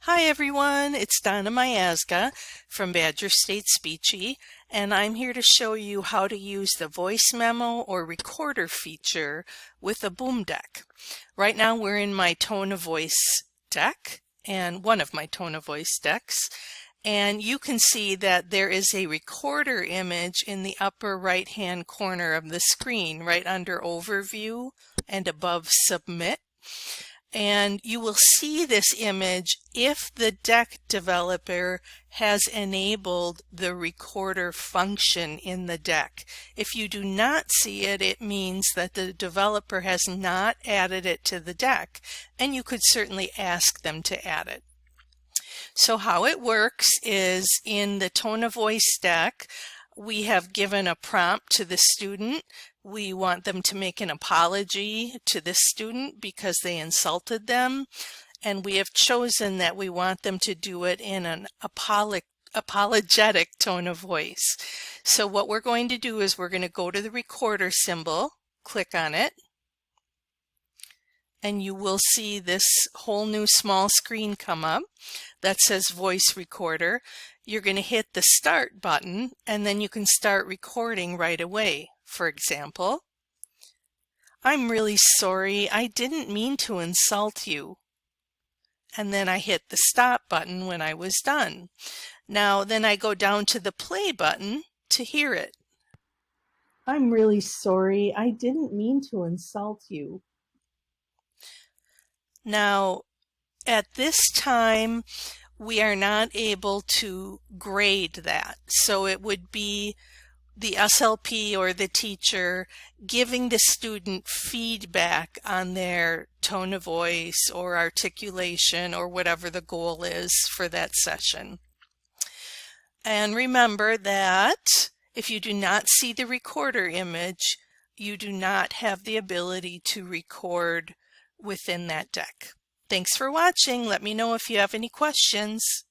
Hi everyone, it's Donna Miazga from Badger State Speechy, and I'm here to show you how to use the voice memo or recorder feature with a boom deck. Right now we're in my tone of voice deck, and one of my tone of voice decks, and you can see that there is a recorder image in the upper right hand corner of the screen, right under Overview and above Submit. And you will see this image if the deck developer has enabled the recorder function in the deck. If you do not see it, it means that the developer has not added it to the deck, and you could certainly ask them to add it. So how it works is in the tone of voice deck, we have given a prompt to the student. We want them to make an apology to this student because they insulted them. And we have chosen that we want them to do it in an apologetic tone of voice. So what we're going to do is we're going to go to the recorder symbol, click on it, and you will see this whole new small screen come up that says voice recorder. You're going to hit the start button and then you can start recording right away. For example, I'm really sorry, I didn't mean to insult you. And then I hit the stop button when I was done. Now then I go down to the play button to hear it. I'm really sorry, I didn't mean to insult you. Now, at this time, we are not able to grade that. So it would be the SLP or the teacher giving the student feedback on their tone of voice or articulation or whatever the goal is for that session. And remember that if you do not see the recorder image, you do not have the ability to record within that deck. Thanks for watching. Let me know if you have any questions.